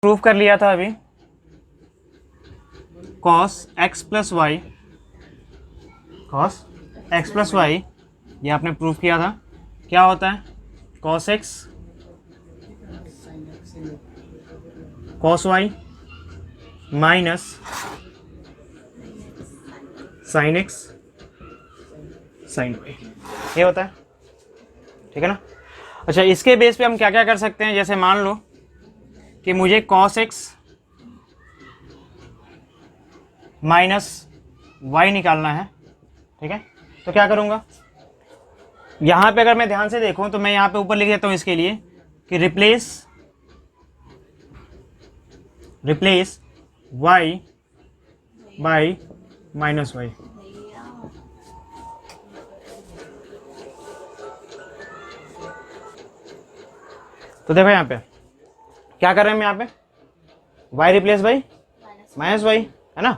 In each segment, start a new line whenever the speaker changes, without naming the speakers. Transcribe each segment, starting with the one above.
Proof कर लिया था अभी cos x plus Y, cos x plus Y, ये आपने प्रूफ किया था। क्या होता है cos x cos y minus sin x sin y, ये होता है, ठीक है ना। अच्छा, इसके बेस पे हम क्या क्या कर सकते हैं, जैसे मान लो कि मुझे cos x माइनस वाई निकालना है, ठीक है। तो क्या करूँगा, यहाँ पे अगर मैं ध्यान से देखूँ तो मैं यहाँ पे ऊपर लिख देता हूँ इसके लिए कि replace y by minus Y. तो देखो यहाँ पे क्या कर रहे हैं हम, यहाँ पे y replace by minus Y, है ना।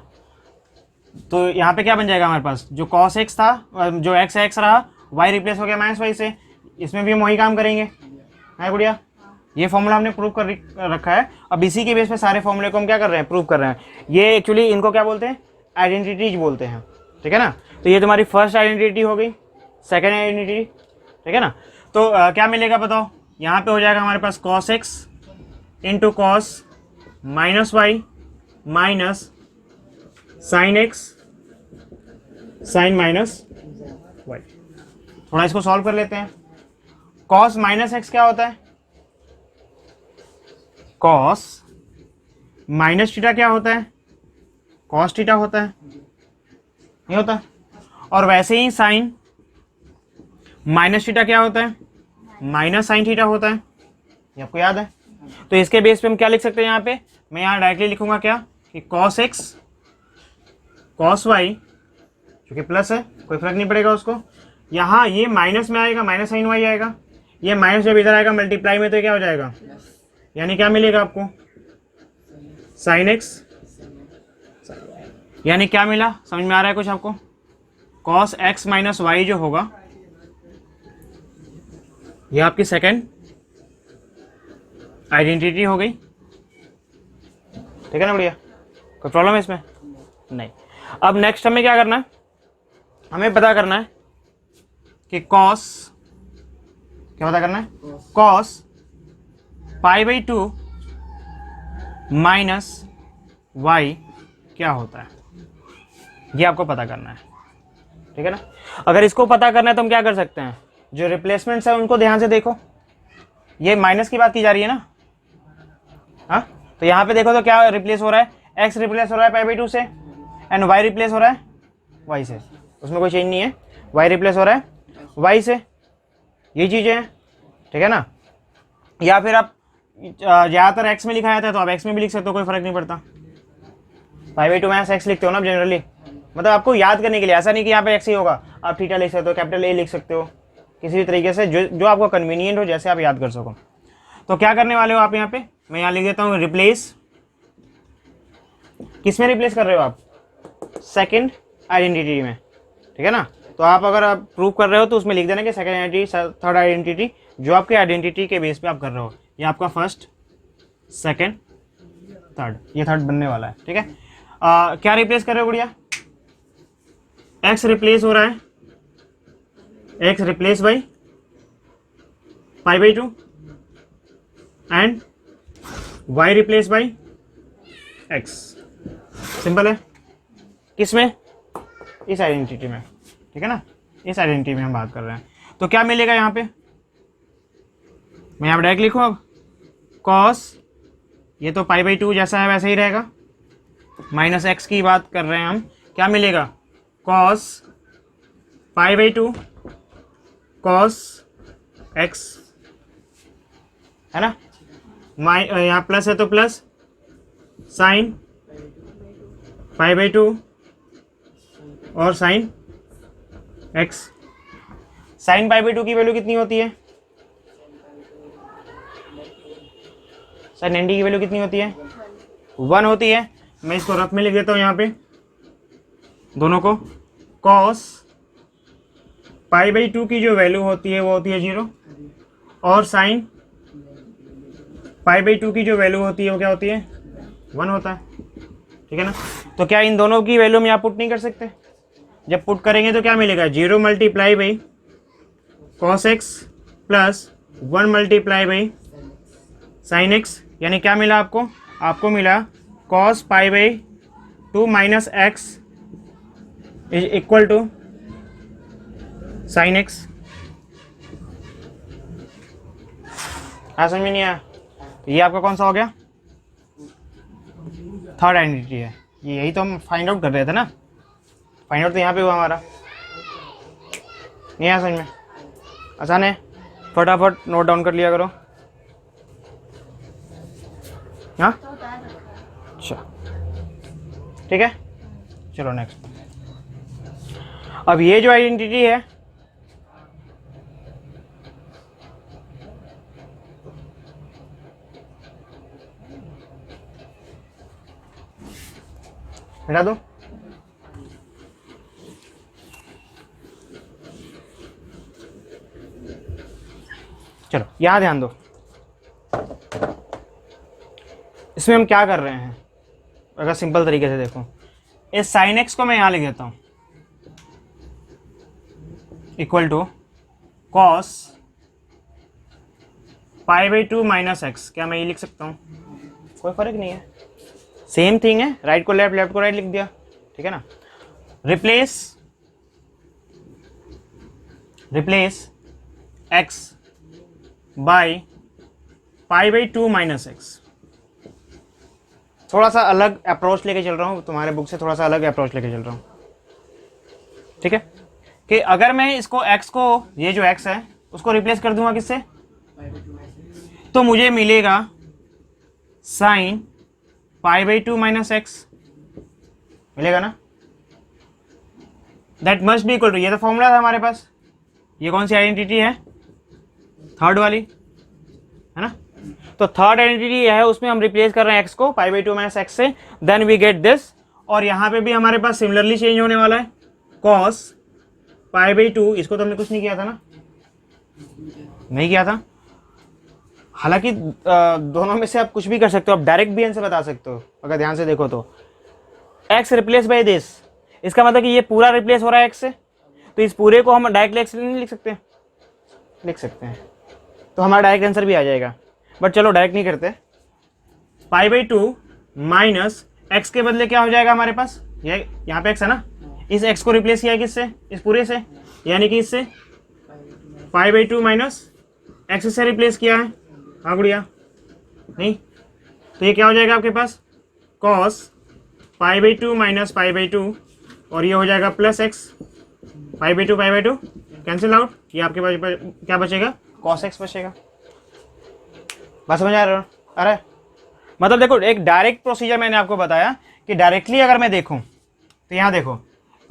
तो यहाँ पे क्या बन जाएगा हमारे पास, जो cos x था, जो x रहा, y रिप्लेस हो गया माइनस वाई से। इसमें भी हम वही काम करेंगे, है गुड़िया। ये फॉर्मूला हमने प्रूव कर रखा है। अब इसी के बेस पे सारे फॉर्मूले को हम क्या कर रहे हैं, प्रूव कर रहे हैं। ये एक्चुअली इनको क्या बोलते हैं, आइडेंटिटीज बोलते हैं, ठीक है ना। तो ये तुम्हारी फर्स्ट आइडेंटिटी हो गई, सेकेंड आइडेंटिटी, ठीक है ना। तो क्या मिलेगा बताओ, यहाँ पे हो जाएगा हमारे पास cos x into cos minus Y minus sine X sine minus Y. थोड़ा इसको सॉल्व कर लेते हैं। cos माइनस एक्स क्या होता है, cos माइनस थीटा क्या होता है, cos थीटा होता है, नहीं होता। और वैसे ही साइन माइनस थीटा क्या होता है, माइनस साइन थीटा होता है, ये आपको याद है। तो इसके बेस पे हम क्या लिख सकते हैं, यहाँ पे मैं यहाँ डायरेक्टली लिखूंगा क्या कि cos x cos y, जो कि प्लस है, कोई फर्क नहीं पड़ेगा उसको। यहाँ ये माइनस में आएगा, माइनस साइन y आएगा, ये माइनस जब इधर आएगा मल्टीप्लाई में तो क्या हो जाएगा, यानी क्या मिलेगा आपको साइन x, यानी क्या मिला, समझ में आ रहा है कुछ आपको। cos x माइनस वाई जो होगा ये आपकी सेकेंड आइडेंटिटी हो गई, ठीक है ना बढ़िया। कोई प्रॉब्लम है इसमें, नहीं। अब नेक्स्ट हमें क्या करना है, हमें पता करना है कि cos, क्या पता करना है, cos pi by 2 minus Y क्या होता है, ये आपको पता करना है, ठीक है ना। अगर इसको पता करना है तो हम क्या कर सकते हैं, जो रिप्लेसमेंट्स है उनको ध्यान से देखो। ये माइनस की बात की जा रही है ना, हाँ। तो यहाँ पे देखो तो क्या रिप्लेस हो रहा है, x रिप्लेस हो रहा है पाई बाई 2 से, एंड y रिप्लेस हो रहा है y से, उसमें कोई चेंज नहीं है। y रिप्लेस हो रहा है y से, ये चीज़ें हैं, ठीक है ना। या फिर आप ज़्यादातर x में लिखा जाता है तो आप x में भी लिख सकते हो, कोई फर्क नहीं पड़ता। पाई बाई 2 माइनस x लिखते हो ना जनरली, मतलब आपको याद करने के लिए, ऐसा नहीं कि यहाँ पे x ही होगा, आप थीटा लिख सकते हो, कैपिटल A लिख सकते हो, किसी भी तरीके से जो आपको कन्वीनियंट हो, जैसे आप याद कर सको। तो क्या करने वाले हो आप यहाँ पे, मैं यहाँ लिख देता हूँ रिप्लेस, किस में रिप्लेस कर रहे हो आप, सेकंड आइडेंटिटी में, ठीक है ना। तो आप अगर आप प्रूव कर रहे हो तो उसमें लिख देना कि सेकंड आइडेंटिटी, थर्ड आइडेंटिटी, जो आपके आइडेंटिटी के बेस पे आप कर रहे हो। ये आपका फर्स्ट, सेकंड, थर्ड, ये थर्ड बनने वाला है, ठीक है। क्या रिप्लेस कर रहे हो गुड़िया, एक्स रिप्लेस हो रहा है, x replace by pi by 2 and y replace by x, simple है। किसमें, इस आइडेंटिटी में, ठीक है ना, इस आइडेंटिटी में हम बात कर रहे हैं। तो क्या मिलेगा यहाँ पे, मैं यहाँ डायरेक्ट लिखूँ अब, cos, ये तो पाई बाई 2 जैसा है वैसे ही रहेगा, माइनस x की बात कर रहे हैं हम, क्या मिलेगा cos pi by 2 cos x, है ना। यहाँ प्लस है तो प्लस साइन पाई बाई 2 और sine x। Sine pi by 2 की वैल्यू कितनी होती है, साइन एन डी की वैल्यू कितनी होती है, 1 होती है। मैं इसको रफ में लिख देता हूँ यहाँ पे दोनों को, cos पाई बाई 2 की जो वैल्यू होती है वो होती है 0, और साइन पाई/2 की जो वैल्यू होती है वो क्या होती है, 1 होता है, ठीक है ना। तो क्या इन दोनों की वैल्यू में आप पुट नहीं कर सकते? जब पुट करेंगे तो क्या मिलेगा, 0 multiply by cos x plus 1 multiply by sine x, यानी क्या मिला आपको, आपको मिला cos पाई/2 minus x is equal to sine x. हाँ, समझ में नहीं आया? तो ये आपका कौन सा हो गया, थर्ड आइडेंटिटी है। ये यही तो हम फाइंड आउट कर रहे थे ना, फाइंड आउट तो यहाँ पे हुआ हमारा। नहीं आया समझ में? आसान है, फटाफट नोट डाउन कर लिया करो। हाँ अच्छा, ठीक है, चलो नेक्स्ट। अब ये जो आइडेंटिटी है, हटा दो। चलो यहां ध्यान दो, इसमें हम क्या कर रहे हैं, अगर सिंपल तरीके से देखो, इस साइन एक्स को मैं यहां लिख देता हूं equal to cos पाई/2 minus x. क्या मैं ये लिख सकता हूं? कोई फर्क नहीं है, सेम थिंग है, राइट को लेफ्ट, लेफ्ट को राइट लिख दिया, ठीक है ना। Replace x by pi minus x. थोड़ा सा अलग अप्रोच लेके चल रहा हूँ, तुम्हारे बुक से थोड़ा सा अलग अप्रोच लेके चल रहा हूँ, ठीक है। कि अगर मैं इसको x को, ये जो x है उसको रिप्लेस कर दूंगा किससे, तो मुझे मिलेगा साइन पाई/2 माइनस एक्स, मिलेगा ना। That must be equal to, ये तो फॉर्मूला था हमारे पास, ये कौन सी आइडेंटिटी है, थर्ड वाली, है ना। तो थर्ड आइडेंटिटी है, उसमें हम रिप्लेस कर रहे हैं x को पाई/2 माइनस एक्स से, देन वी गेट दिस। और यहाँ पे भी हमारे पास सिमिलरली चेंज होने वाला है, कॉस पाई/2, इसको तो हमने कुछ नहीं किया था ना, नहीं किया था। हालांकि दोनों में से आप कुछ भी कर सकते हो, आप डायरेक्ट भी आंसर बता सकते हो अगर ध्यान से देखो तो। x रिप्लेस बाय दिस, इसका मतलब कि ये पूरा रिप्लेस हो रहा है x से, तो इस पूरे को हम डायरेक्टली x नहीं लिख सकते, लिख सकते हैं, तो हमारा डायरेक्ट आंसर भी आ जाएगा। बट चलो डायरेक्ट नहीं करते, पाई/2 माइनस एक्स के बदले क्या हो जाएगा हमारे पास, ये यहाँ पे x है ना, इस x को रिप्लेस किया है किससे, इस पूरे से, यानी कि इससे पाई/2 माइनस एक्स से रिप्लेस किया है। हाँ गुड़िया, नहीं, तो ये क्या हो जाएगा आपके पास, कॉस पाई/2 माइनस पाई/2, और ये हो जाएगा प्लस एक्स, पाई/2 कैंसिल आउट, ये आपके पास क्या बचेगा, कॉस एक्स बचेगा। बात समझ आ रहा है? अरे मतलब देखो, एक डायरेक्ट प्रोसीजर मैंने आपको बताया कि डायरेक्टली अगर मैं देखूं तो यहाँ देखो,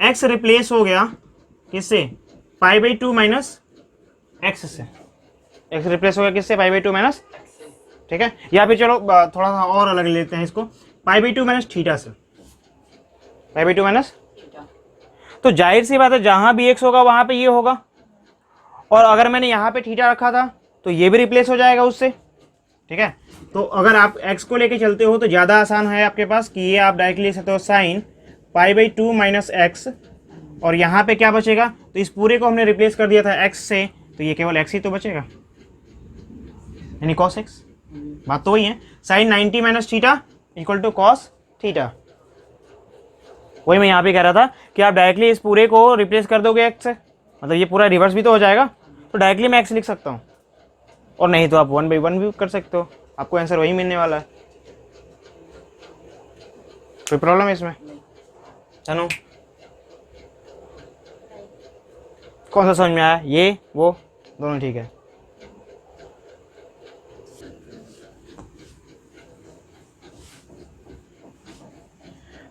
x रिप्लेस हो गया किससे, पाई/2 माइनस एक्स से, x रिप्लेस हो गया किससे, पाई/2 माइनस, ठीक है। या फिर चलो थोड़ा सा और अलग लेते हैं इसको, पाई/2 माइनस थीटा से, पाई/2 माइनस, तो जाहिर सी बात है जहां भी x होगा वहां पे ये होगा, और अगर मैंने यहाँ पे थीटा रखा था तो ये भी रिप्लेस हो जाएगा उससे, ठीक है। तो अगर आप x को लेके चलते हो तो ज़्यादा आसान है आपके पास कि ये आप डायरेक्टली लिख सकते हो साइन पाई/2 माइनस एक्स, और यहाँ पे क्या बचेगा, तो इस पूरे को हमने रिप्लेस कर दिया था x से, तो ये केवल x ही तो बचेगा, यानी cos x। बात तो वही है, sine 90 minus theta equal to cos theta. वही मैं यहाँ पे कह रहा था कि आप डायरेक्टली इस पूरे को रिप्लेस कर दोगे x से, मतलब ये पूरा रिवर्स भी तो हो जाएगा, तो डायरेक्टली मैं x लिख सकता हूँ, और नहीं तो आप 1/1 भी कर सकते हो, आपको आंसर वही मिलने वाला है। कोई प्रॉब्लम है इसमें? चलो कौन सा समझ में आया, ये वो दोनों ठीक है।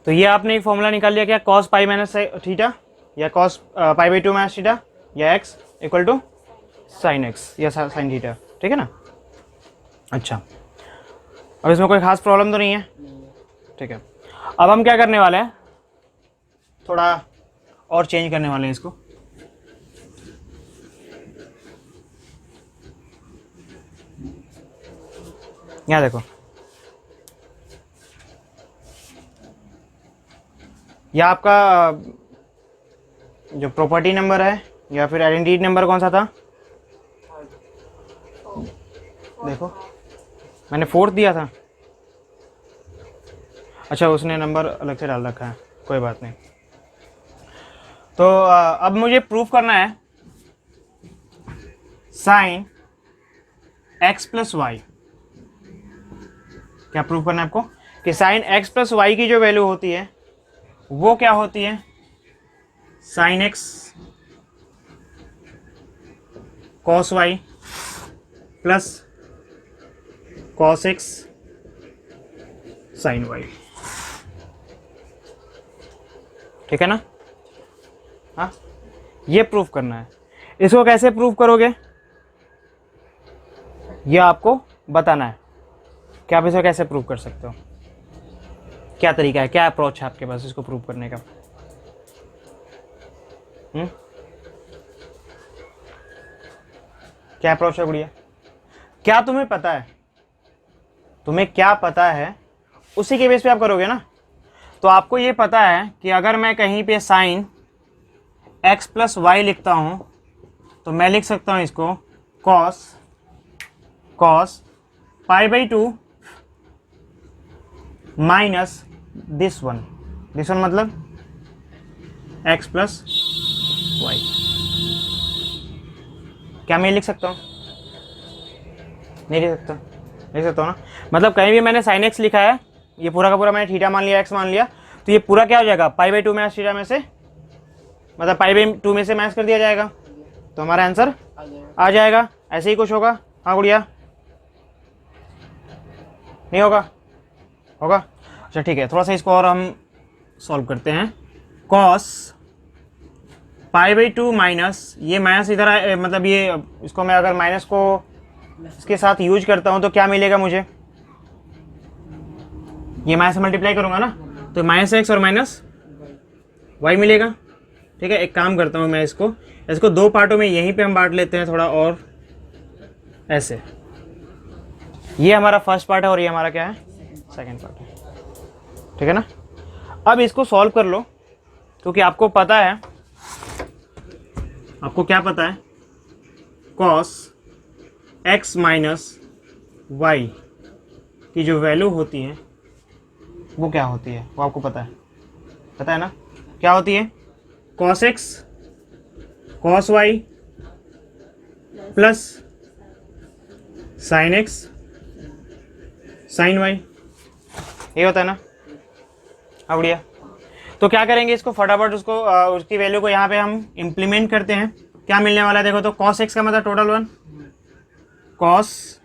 तो ये आपने एक फॉर्मूला निकाल लिया क्या, कॉस पाई माइनस थीटा, या कॉस पाई/2 माइनस थीटा, या X equal to sine X या साइन थीटा, ठीक है ना। अच्छा, अब इसमें कोई खास प्रॉब्लम तो नहीं है, ठीक है। अब हम क्या करने वाले हैं, थोड़ा और चेंज करने वाले हैं इसको। यहाँ देखो, यह आपका जो प्रॉपर्टी नंबर है या फिर आइडेंटिटी नंबर कौन सा था, देखो मैंने 4th दिया था। अच्छा, उसने नंबर अलग से डाल रखा है, कोई बात नहीं। तो अब मुझे प्रूफ करना है साइन x प्लस वाई। क्या प्रूफ करना है आपको कि साइन x प्लस वाई की जो वैल्यू होती है वो क्या होती है, sine x cos Y plus cos x sine Y. ठीक है ना? हाँ, ये प्रूफ करना है। इसको कैसे प्रूफ करोगे ये आपको बताना है कि आप इसे कैसे प्रूव कर सकते हो, क्या तरीका है, क्या अप्रोच है आपके पास इसको प्रूव करने का। क्या अप्रोच है गुड़िया? क्या तुम्हें पता है, तुम्हें क्या पता है उसी के बेस पे आप करोगे ना। तो आपको ये पता है कि अगर मैं कहीं पे साइन x प्लस वाई लिखता हूं तो मैं लिख सकता हूं इसको cos pi by 2 minus this one मतलब x प्लस वाई। क्या मैं लिख सकता हूँ? नहीं लिख सकता, लिख सकता हूँ ना। मतलब कहीं भी मैंने साइन x लिखा है, ये पूरा का पूरा मैंने थीटा मान लिया, x मान लिया, तो ये पूरा क्या हो जाएगा, पाई बाई 2 माइनस थीटा में से, मतलब पाई बाई 2 में से माइनस कर दिया जाएगा, तो हमारा आंसर आ जाएगा। ऐसे ही कुछ होगा। हाँ गुड़िया, नहीं होगा? होगा। अच्छा ठीक है, थोड़ा सा इसको और हम सॉल्व करते हैं। कॉस पाई बाई 2 माइनस, ये माइनस इधर मतलब ये इसको मैं अगर माइनस को इसके साथ यूज करता हूं तो क्या मिलेगा मुझे, ये माइनस से मल्टीप्लाई करूंगा ना, तो माइनस एक्स और माइनस वाई मिलेगा। ठीक है, एक काम करता हूं मैं इसको दो पार्टों में यहीं पे हम बांट लेते हैं थोड़ा, और ऐसे, ये हमारा फर्स्ट पार्ट है और ये हमारा क्या है, सेकंड पार्ट है। ठीक है ना? अब इसको सॉल्व कर लो, क्योंकि आपको पता है, आपको क्या पता है, कॉस x माइनस वाई की जो वैल्यू होती है वो क्या होती है, वो आपको पता है ना? क्या होती है, cos x cos Y plus sine x sine Y, ये होता है ना। हाँ बढ़िया। तो क्या करेंगे, इसको फटाफट उसकी वैल्यू को यहाँ पे हम इम्प्लीमेंट करते हैं। क्या मिलने वाला है देखो, तो कॉस x का मतलब total 1 cos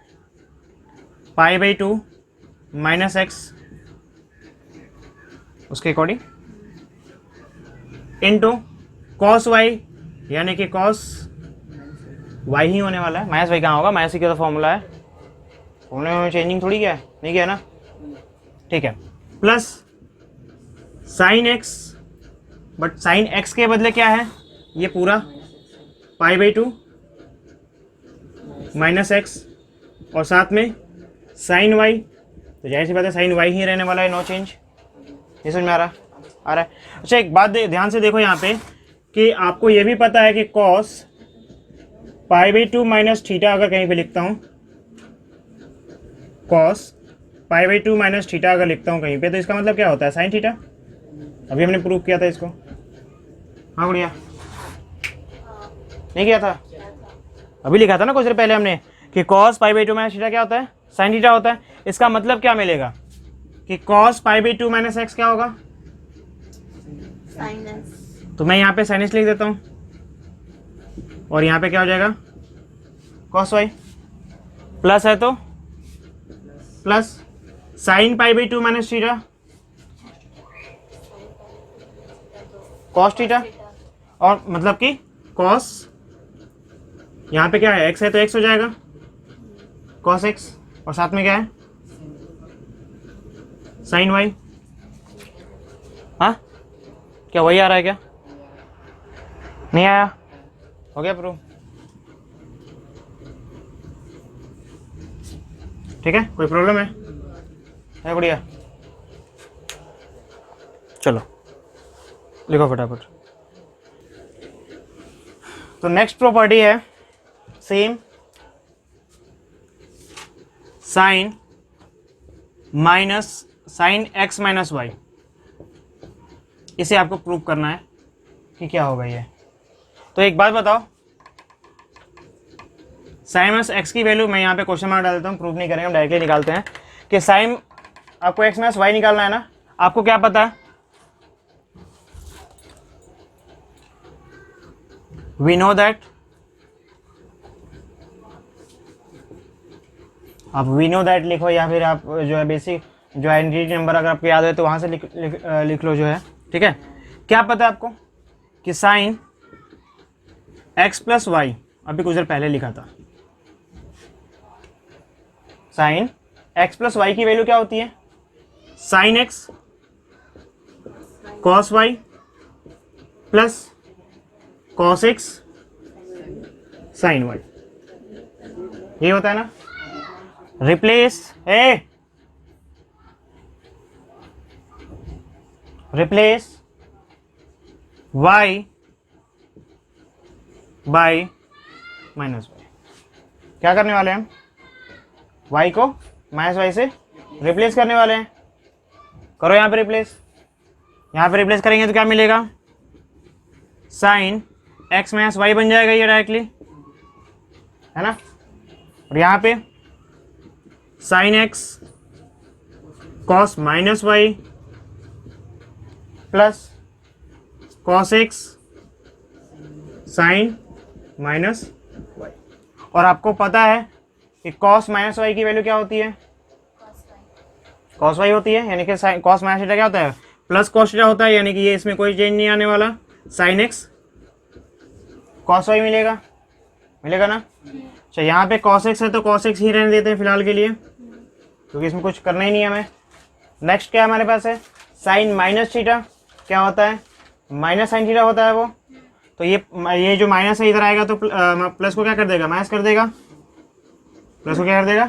pi by 2 minus x उसके अकॉर्डिंग इनटू कॉस वाई, यानी कि कॉस वाई ही होने वाला है, माइनस वाई कहाँ होगा, माइनस का तो फॉर्मूला है, फॉर्मूले में चेंजिंग थोड़ी क्या है, नहीं किया ना। ठीक है, plus sine x, but sine x के बदले क्या है, ये पूरा पाई बाई 2 माइनस एक्स और साथ में साइन वाई, तो जाहिर सी बात है साइन वाई ही रहने वाला है, नो चेंज। ये समझ में आ रहा है? अच्छा एक बात ध्यान से देखो यहाँ पे कि आपको ये भी पता है कि cos pi by 2 minus theta अगर कहीं पे लिखता हूँ, cos pi by 2 minus theta अगर लिखता हूँ कहीं पे, तो इसका मतलब क्या होता है, साइन थीटा। अभी हमने प्रूव किया था इसको। हाँ बढ़िया, नहीं किया था? अभी लिखा था ना कुछ देर पहले हमने कि cos pi by 2 minus theta क्या होता है, साइन थीटा होता है। इसका मतलब क्या मिलेगा कि cos pi by 2 minus x क्या होगा,
साइन एक्स।
तो मैं यहाँ पे साइन एक्स लिख देता हूँ और यहाँ पे क्या हो जाएगा, cos वाई, प्लस है तो plus sign pi by 2 minus theta cos theta, और मतलब कि cos यहाँ पे क्या है, x है तो x हो जाएगा cos x, और साथ में क्या है, साइन y। हाँ क्या वही आ रहा है क्या, नहीं आया? हो गया प्रूफ। ठीक है, कोई प्रॉब्लम है बढ़िया? चलो लिखो फटाफट। तो नेक्स्ट प्रॉपर्टी है same, sine x minus Y. इसे आपको प्रूव करना है कि क्या होगा ये। तो एक बात बताओ, साइन माइनस एक्स की वैल्यू, मैं यहाँ पे क्वेश्चन मार्क डाल देता हूँ, प्रूव नहीं करेंगे, हम डायरेक्टली निकालते हैं कि साइन, आपको x माइनस वाई निकालना है ना। आपको क्या पता है, वी नो दैट, आप वी नो दैट लिखो, या फिर आप जो है बेसिक जो आइडेंटिटी नंबर अगर आपको याद है तो वहाँ से लिख लो जो है, ठीक है। क्या पता है आपको कि साइन x प्लस वाई, अभी कुछ देर पहले लिखा था, साइन x प्लस वाई की वैल्यू क्या होती है, sine x cos Y plus cos x sine Y, ये होता है ना। Replace y by minus Y. क्या करने वाले हैं हम, y को माइनस वाई से रिप्लेस करने वाले हैं। करो यहाँ पे रिप्लेस, यहाँ पे रिप्लेस करेंगे तो क्या मिलेगा, साइन x माइनस वाई बन जाएगा ये डायरेक्टली, है ना। और यहाँ पे sine x cos minus Y plus cos x sine minus Y. और आपको पता है कि कॉस माइनस वाई की वैल्यू क्या होती है, कॉस वाई होती है, यानी कि कॉस माइनस थीटा क्या होता है, प्लस कॉस थीटा होता है, यानी कि ये इसमें कोई चेंज नहीं आने वाला, साइन x कॉस वाई मिलेगा ना। अच्छा, यहाँ पे कॉस x है तो कॉस x ही रहने देते हैं फिलहाल के लिए, क्योंकि इसमें कुछ करना ही नहीं है हमें। नेक्स्ट क्या हमारे पास है, साइन माइनस थीटा, क्या होता है, माइनस साइन थीटा होता है वो। तो ये जो माइनस है इधर आएगा तो प्लस को क्या कर देगा, माइनस कर देगा, प्लस को क्या कर देगा,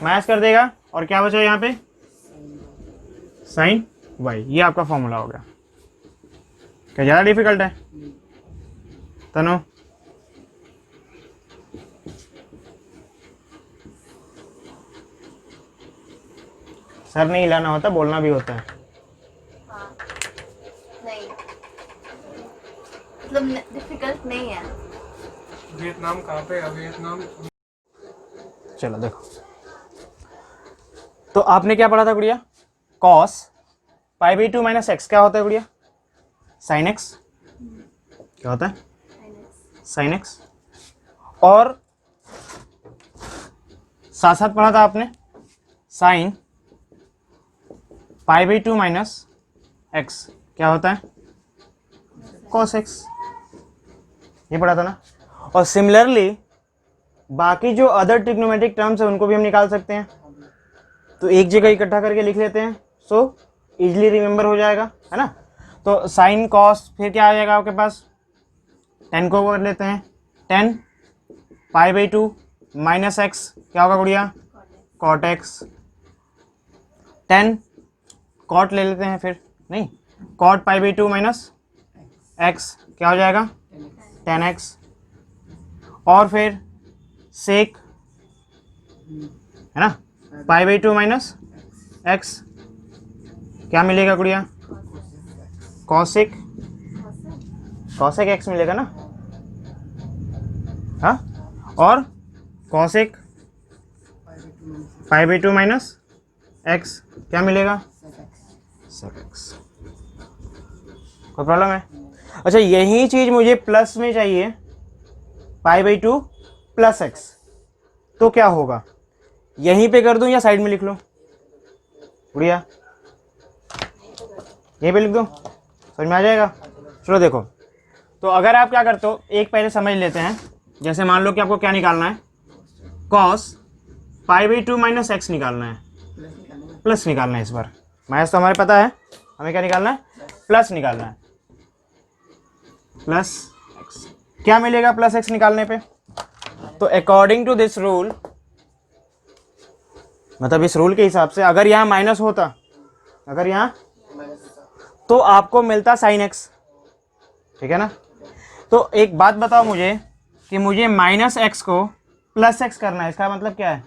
माइनस कर देगा। और क्या बचा यहाँ पे, साइन वाई। ये आपका फॉर्मूला हो गया। क्या ज़्यादा डिफिकल्ट है तनु? सर नहीं हिलाना होता, बोलना भी होता है।
हाँ, नहीं मतलब डिफिकल्ट नहीं है।
वियतनाम कहाँ पे है, वियतनाम?
चलो देखो, तो आपने क्या पढ़ा था गुड़िया, cos pi by 2 minus x क्या होता है गुड़िया, साइन एक्स। क्या होता है, साइन एक्स। और साथ साथ पढ़ा था आपने sign pi by 2 minus x क्या होता है, कॉस एक्स। ये पढ़ा था ना। और सिमिलरली बाकी जो अदर ट्रिग्नोमेट्रिक टर्म्स है उनको भी हम निकाल सकते हैं, तो एक जगह इकट्ठा करके लिख लेते हैं, सो इजीली रिमेंबर हो जाएगा, है ना। तो साइन कॉस, फिर क्या आ जाएगा आपके पास, 10 को कर लेते हैं, 10 पाई बाई 2 माइनस एक्स क्या होगा गुड़िया, कॉट एक्स। 10 कॉट ले लेते हैं, फिर नहीं, cot pi by 2 minus x क्या हो जाएगा, 10x। और फिर सेक, है ना, पाई बाई 2 माइनस एक्स क्या मिलेगा गुड़िया, कॉसेक, कॉसेक एक्स मिलेगा ना, हाँ। और cosec pi by 2 minus x क्या मिलेगा, सेक एक्स। कोई प्रॉब्लम है? अच्छा, यही चीज मुझे प्लस में चाहिए, पाई बाई 2 प्लस एक्स, तो क्या होगा, यहीं पे कर दूं या साइड में लिख लो गुड़िया, यहीं पे लिख दो, समझ में आ जाएगा। चलो देखो, तो अगर आप क्या करते हो, एक पहले समझ लेते हैं। जैसे मान लो कि आपको क्या निकालना है, cos pi by 2 minus x निकालना है, प्लस निकालना है। इस बार माइनस तो हमारे पता है, हमें क्या निकालना है, प्लस निकालना है, प्लस एक्स। क्या मिलेगा प्लस एक्स निकालने पे, तो अकॉर्डिंग टू दिस रूल मतलब इस रूल के हिसाब से अगर यहाँ माइनस होता, अगर यहाँ, तो आपको मिलता साइन एक्स, ठीक है ना। तो एक बात बताओ मुझे कि मुझे माइनस एक्स को प्लस एक्स करना है, इसका मतलब क्या है,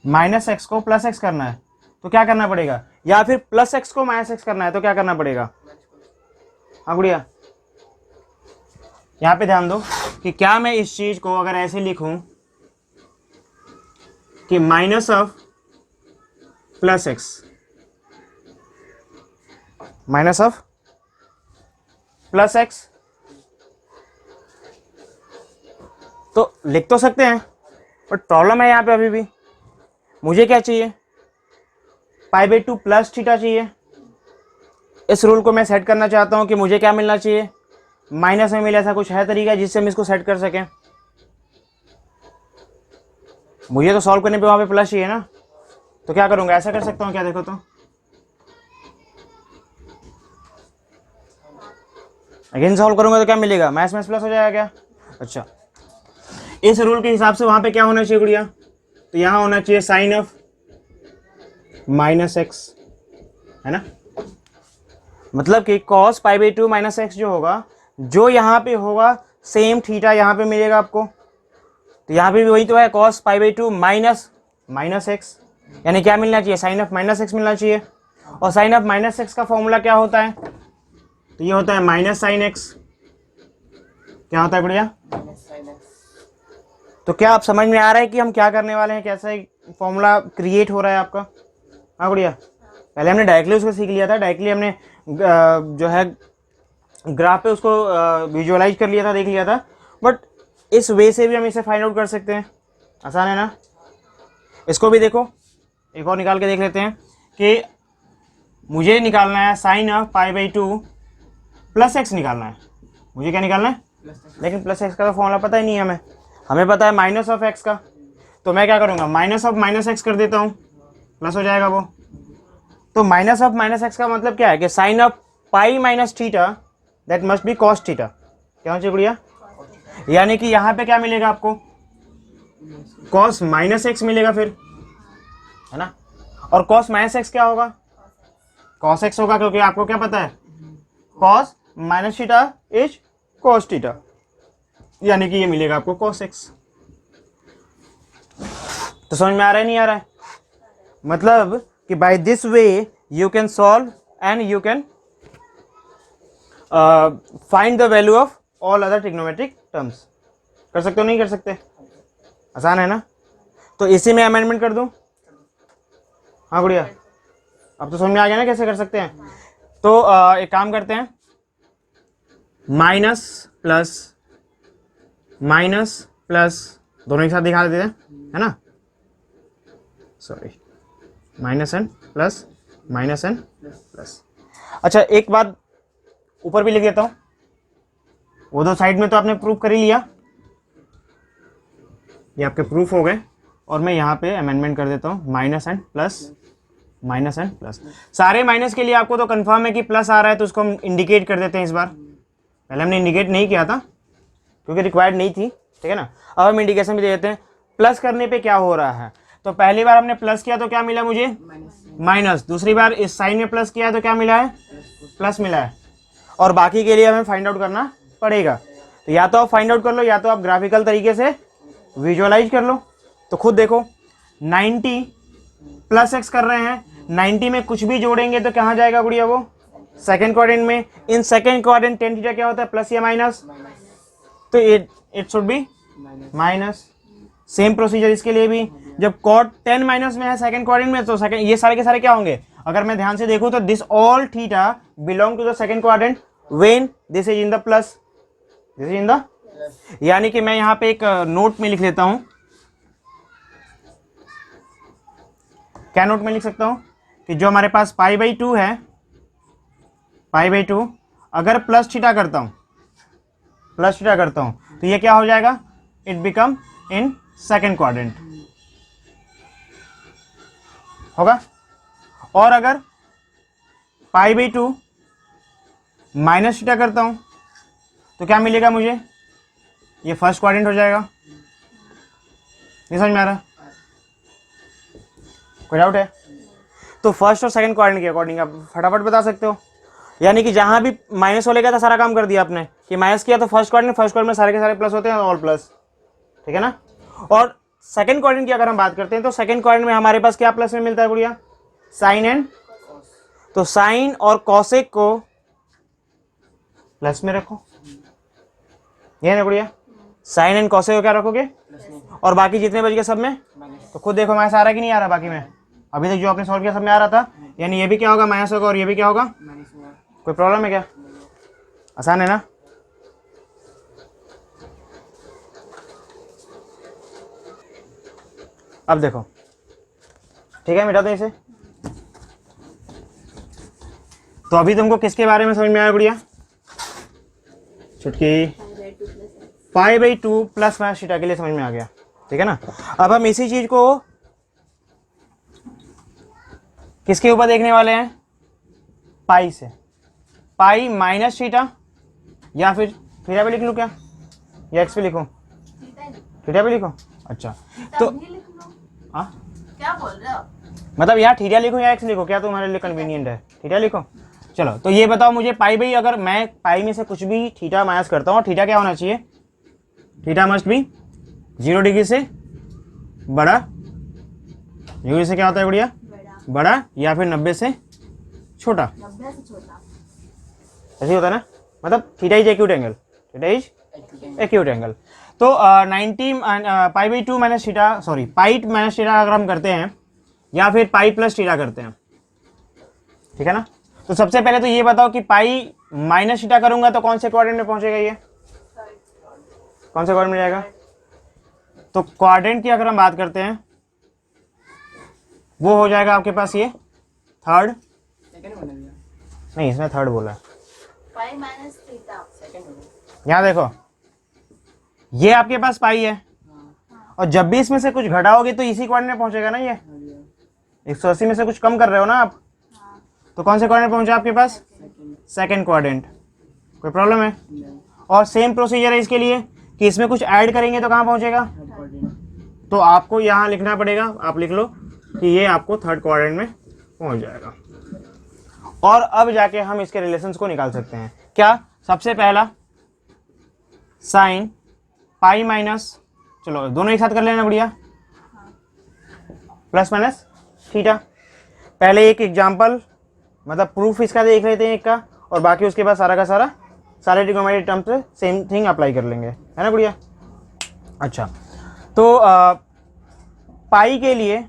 माइनस एक्स को प्लस एक्स करना है तो क्या करना पड़ेगा, या फिर प्लस एक्स को माइनस एक्स करना है तो क्या करना पड़ेगा। हाँ गुड़िया, यहाँ पे ध्यान दो कि क्या मैं इस चीज को अगर ऐसे लिखूं कि minus of plus x, minus of plus x, तो लिख तो सकते हैं, बट प्रॉब्लम है यहाँ पे अभी भी। मुझे क्या चाहिए, π/2 प्लस थीटा चाहिए। इस रूल को मैं सेट करना चाहता हूँ कि मुझे क्या मिलना चाहिए, माइनस में मिले। ऐसा कुछ है तरीका जिससे हम इसको सेट कर सकें। मुझे तो सॉल्व करने पे वहाँ पे प्लस चाहिए ना, तो क्या करूँगा, ऐसा कर सकता हूँ क्या, देखो तो अगेन सॉल्व करूँगा तो क्या मिलेगा, माइनस माइनस प्लस हो जाएगा क्या। अच्छा, इस रूल के हिसाब से वहाँ पे क्या होना चाहिए गुड़िया, तो यहाँ होना चाहिए साइन ऑफ माइनस एक्स, है ना। मतलब कि cos π/2 माइनस एक्स जो होगा, जो यहाँ पे होगा सेम थीटा यहाँ पे मिलेगा आपको। तो यहाँ पे भी वही तो है, cos π/2 माइनस एक्स, यानी क्या मिलना चाहिए, साइन ऑफ माइनस एक्स मिलना चाहिए। और साइन ऑफ माइनस एक्स का फॉर्मूला क्या होता है, तो ये होता है माइनस साइन एक्स। क्या होता है गुड़िया, तो क्या आप समझ में आ रहा है कि हम क्या करने वाले हैं, कैसा फॉर्मूला क्रिएट हो रहा है आपका। हाँ गुड़िया, पहले हमने डायरेक्टली उसको सीख लिया था, डायरेक्टली हमने जो है ग्राफ पे उसको विजुअलाइज कर लिया था, देख लिया था, बट इस वे से भी हम इसे फाइंड आउट कर सकते हैं। आसान है ना। इसको भी देखो, एक और निकाल के देख लेते हैं कि मुझे निकालना है साइन ऑफ π/2 प्लस एक्स निकालना है। मुझे क्या निकालना है, लेकिन प्लस एक्स का तो फॉर्मूला पता ही नहीं है हमें पता है माइनस ऑफ एक्स का। तो मैं क्या करूँगा, माइनस ऑफ माइनस एक्स कर देता हूँ, प्लस हो जाएगा वो। तो माइनस ऑफ माइनस एक्स का मतलब क्या है कि sine of pi minus theta that must be cos theta. क्या होना चाहिए गुड़िया, यानी कि यहाँ पे क्या मिलेगा आपको, कॉस माइनस एक्स मिलेगा फिर, है ना। और कॉस माइनस एक्स क्या होगा, कॉस एक्स होगा, क्योंकि आपको क्या पता है, cos minus theta is cos theta, यानी कि ये मिलेगा आपको कॉस एक्स। तो समझ में आ रहा है नहीं आ रहा है, मतलब कि by this way you can solve and you can find the value of all other trigonometric terms. कर सकते हो नहीं कर सकते, आसान है ना। तो इसी में अमेंडमेंट कर दूं। हाँ गुड़िया, अब तो समझ में आ गया ना कैसे कर सकते हैं। तो एक काम करते हैं, माइनस प्लस दोनों एक साथ दिखा देते हैं, है ना। Sorry, minus N plus. अच्छा, एक बात ऊपर भी लिख देता हूँ, वो दो साइड में तो आपने प्रूफ कर ही लिया, ये आपके प्रूफ हो गए। और मैं यहाँ पे अमेंडमेंट कर देता हूँ, माइनस एन प्लस। सारे माइनस के लिए आपको तो कंफर्म है कि प्लस आ रहा है, तो उसको हम इंडिकेट कर देते हैं इस बार। पहले हमने इंडिकेट नहीं किया था क्योंकि रिक्वायर्ड नहीं थी, ठीक है ना। अब हम इंडिकेशन भी दे देते हैं। प्लस करने पे क्या हो रहा है, तो पहली बार हमने प्लस किया तो क्या मिला मुझे, माइनस। दूसरी बार इस साइन में प्लस किया तो क्या मिला है, प्लस मिला है। और बाकी के लिए हमें फाइंड आउट करना पड़ेगा। तो या तो आप फाइंड आउट कर लो, या तो आप ग्राफिकल तरीके से विजुअलाइज कर लो। तो खुद देखो, 90 प्लस एक्स कर रहे हैं, 90 में कुछ भी जोड़ेंगे तो कहाँ जाएगा गुड़िया, वो सेकेंड क्वाड्रेंट में। In second quadrant tan theta क्या होता है, प्लस या माइनस, तो it should be minus. Same procedure इसके लिए भी, जब कॉट 10 माइनस में है सेकंड क्वाड्रेंट में, तो सेकंड ये सारे के सारे क्या होंगे, अगर मैं ध्यान से देखूं तो this all theta belong to the second quadrant when this is in the plus, this is in the. यानी कि मैं यहाँ पे एक नोट में लिख लेता हूं, क्या नोट में लिख सकता हूं कि जो हमारे पास π/2 है, π/2 अगर प्लस थीटा करता हूं तो ये क्या हो जाएगा, it become in second quadrant होगा। और अगर π/2 माइनस थीटा करता हूं तो क्या मिलेगा मुझे, ये फर्स्ट क्वाड्रेंट हो जाएगा। नहीं समझ में आ रहा, कोई डाउट है? तो फर्स्ट और सेकंड क्वाड्रेंट के अकॉर्डिंग आप फटाफट बता सकते हो। यानी कि जहां भी माइनस हो लेगा था सारा काम कर दिया आपने कि माइनस किया तो फर्स्ट क्वाड्रेंट में सारे के सारे प्लस होते हैं, ऑल प्लस, ठीक है ना। और सेकंड क्वाड्रेंट की अगर हम बात करते हैं तो सेकंड क्वाड्रेंट में हमारे पास क्या प्लस में मिलता है गुड़िया? साइन एंड, तो साइन और कॉसेक को प्लस में रखो, ये ना गुड़िया, साइन एंड कॉसेक को क्या रखोगे? और बाकी जितने बच गए सब में, तो खुद देखो माइनस आ रहा है कि नहीं आ रहा बाकी में? अभी तक जो आपने सॉल्व किया सब में आ रहा था, यानी ये भी क्या होगा? माइनस होगा, और ये भी क्या होगा? कोई प्रॉब्लम है क्या? आसान है ना। अब देखो, ठीक है, मिटा दो इसे। तो अभी तुमको किसके बारे में समझ में आया गुड़िया? चुटकी पाई बाई 2 प्लस माइनस थीटा के लिए समझ में आ गया, ठीक है ना। अब हम इसी चीज को किसके ऊपर देखने वाले हैं? पाई से, पाई माइनस थीटा, या फिर थीटा पे लिख लूँ क्या, या एक्स पे लिखूँ? थीटा पे लिखो। अच्छा, तो हाँ
क्या बोल रहे हो?
मतलब यहाँ थीटा लिखो या एक्स लिखो, क्या तुम्हारे लिए कन्वीनियंट है? थीटा लिखो। चलो, तो ये बताओ मुझे पाई भाई, अगर मैं पाई में से कुछ भी थीटा माइनस करता हूँ, थीटा क्या होना चाहिए? थीटा मस्ट भी 0 डिग्री से बड़ा, 0 डिग्री से क्या होता है गुड़िया? बड़ा, या फिर 90 से छोटा।
90 से छोटा,
ऐसे होता है ना, मतलब theta is acute angle, theta is acute angle. तो 90 पाई by 2 minus theta, sorry pi minus theta अगर हम करते हैं, या फिर पाई प्लस थीटा करते हैं, ठीक है ना। तो सबसे पहले तो ये बताओ कि पाई माइनस थीटा करूंगा तो कौन से क्वाड्रेंट में पहुंचेगा? ये कौन से क्वाड्रेंट में जाएगा? तो क्वाड्रेंट की अगर हम बात करते हैं, वो हो जाएगा आपके पास ये थर्ड, नहीं इसने थर्ड बोला है,
पाई माइनस थीटा।
यहाँ देखो, ये आपके पास पाई है, और जब भी इसमें से कुछ घटाओगे तो इसी क्वाड्रेंट में पहुंचेगा ना। ये 180 में से कुछ कम कर रहे हो ना आप, तो कौन से क्वाड्रेंट पहुंचा आपके पास? Second quadrant. कोई प्रॉब्लम है? और सेम प्रोसीजर है इसके लिए कि इसमें कुछ ऐड करेंगे तो कहाँ पहुंचेगा? तो आपको यहाँ लिखना पड़ेगा, आप लिख लो कि ये आपको थर्ड क्वाड्रेंट में पहुंच जाएगा। और अब जाके हम इसके रिलेशंस को निकाल सकते हैं। क्या? सबसे पहला साइन पाई माइनस, चलो दोनों एक साथ कर लेना बढ़िया, प्लस माइनस थीटा। पहले एक एग्जांपल, मतलब प्रूफ इसका देख लेते हैं एक का, और बाकी उसके बाद सारा का सारा सारे ट्रिग्नोमेट्रिक टर्म से सेम थिंग अप्लाई कर लेंगे, है ना बढ़िया। अच्छा, तो पाई के लिए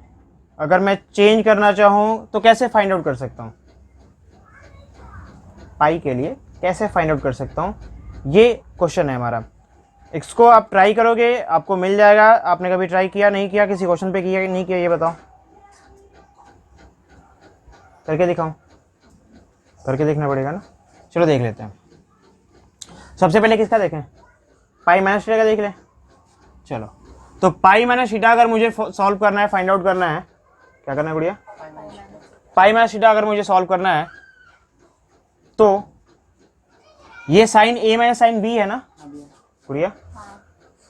अगर मैं चेंज करना चाहूँ तो कैसे फाइंड आउट कर सकता हूँ? पाई के लिए कैसे फाइंड आउट कर सकता हूँ, ये क्वेश्चन है हमारा। इसको आप ट्राई करोगे, आपको मिल जाएगा। आपने कभी ट्राई किया, नहीं किया, किसी क्वेश्चन पे किया नहीं किया, ये बताओ। करके दिखाऊं? करके देखना पड़ेगा ना। चलो देख लेते हैं। सबसे पहले किसका देखें? पाई माइनस थीटा का देख लें। चलो, तो पाई माइनस थीटा अगर मुझे सॉल्व करना है, फाइंड आउट करना है, क्या करना है गुड़िया? पाई माइनस थीटा अगर मुझे सॉल्व करना है तो ये साइन ए माइनस साइन बी है ना गुड़िया।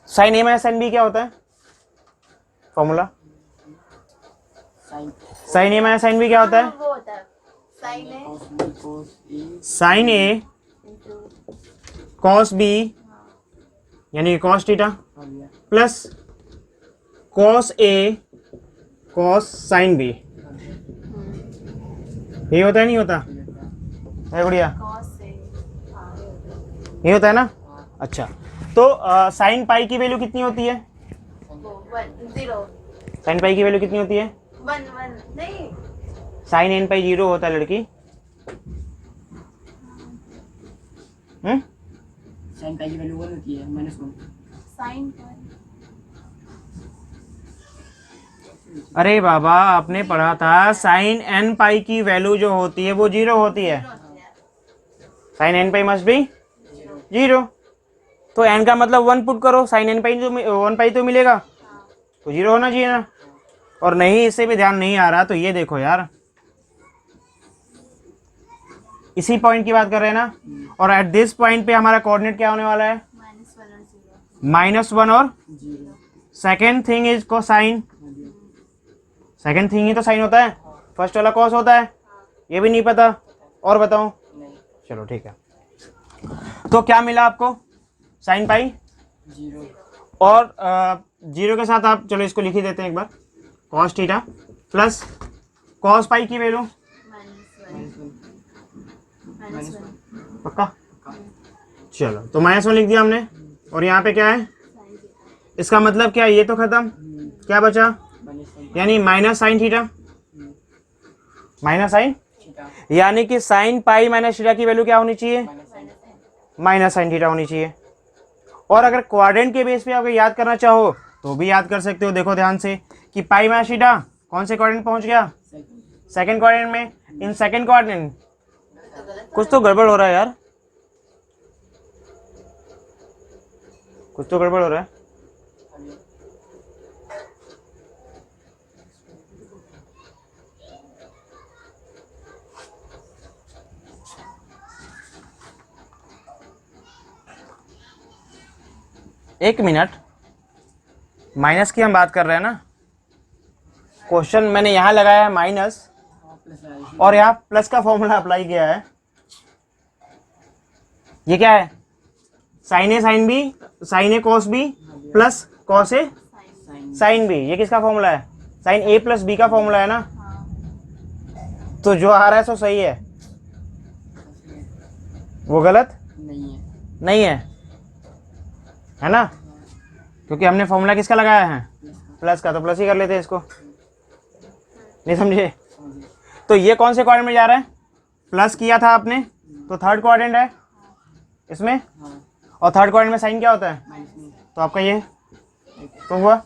साइन ए माइनस साइन बी क्या होता है फॉर्मूला? साइन ए माइनस साइन बी क्या होता है?
वो होता है
साइन ए कॉस बी, यानी cos theta, plus cos A cos sine B. ये होता है नहीं होता है गुड़िया? ये होता है ना। अच्छा, तो साइन पाई की वैल्यू कितनी होती है?
0।
साइन पाई की वैल्यू कितनी होती है?
1 नहीं,
साइन एन पाई 0 होता है लड़की।
साइन पाई की वैल्यू 1 होती है, -1।
साइन
अरे बाबा, आपने पढ़ा था साइन एन पाई की वैल्यू जो होती है वो 0 होती है। Sine N pi must be 0। तो एन का मतलब 1 पुट करो, साइन एन पाई तो 1 पाई तो मिलेगा, तो 0 होना चाहिए ना। और नहीं, इससे भी ध्यान नहीं आ रहा तो ये देखो यार, इसी पॉइंट की बात कर रहे हैं ना। और एट दिस पॉइंट पे हमारा कोऑर्डिनेट क्या होने वाला है? -1 और 0। Second thing is cosine. Second thing he तो साइन होता है, फर्स्ट वाला कॉस होता है, ये भी नहीं पता। और बताओ,
नहीं,
चलो ठीक है। तो क्या मिला आपको, साइन पाई
0
और 0 के साथ आप, चलो इसको लिख ही देते हैं एक बार, cos theta plus cos pi की वैल्यू
-1
पक्का। चलो तो -1 लिख दिया हमने, और यहाँ पे क्या है,
sin theta
इसका मतलब क्या है, ये तो खत्म, क्या बचा,
-1
यानी minus sine theta, minus sine,
theta
यानी कि साइन पाई माइनस थीटा की वैल्यू क्या होनी चाहिए, माइनस साइन थीटा होनी चाहिए। और अगर क्वाड्रेंट के बेस पे अगर याद करना चाहो तो भी याद कर सकते हो। देखो ध्यान से कि पाई माइनस थीटा कौन से क्वाड्रेंट पहुंच गया, सेकंड क्वाड्रेंट में। इन सेकंड क्वाड्रेंट कुछ तो गड़बड़ हो रहा है यार, कुछ तो गड़बड़ हो रहा है। एक मिनट, माइनस की हम बात कर रहे हैं ना, क्वेश्चन मैंने यहाँ लगाया है माइनस
प्लस आया
और यहाँ प्लस का फॉर्मूला अप्लाई किया है। ये क्या है, sign A sine B, sign A cos B plus cos A
sign
sine B, ये किसका फॉर्मूला है, साइन ए प्लस बी का फॉर्मूला है ना।
हाँ
तो जो आ रहा है सो सही है, वो गलत
नहीं है,
नहीं है ना, क्योंकि हमने फॉर्मूला किसका लगाया है, प्लस का, तो प्लस ही कर लेते हैं इसको, नहीं समझे। तो ये कौन से क्वाड्रेंट में जा रहा है, प्लस किया था आपने तो थर्ड क्वाड्रेंट है इसमें,
हाँ
और थर्ड क्वाड्रेंट में साइन क्या होता है,
-1
तो आपका ये तो हुआ।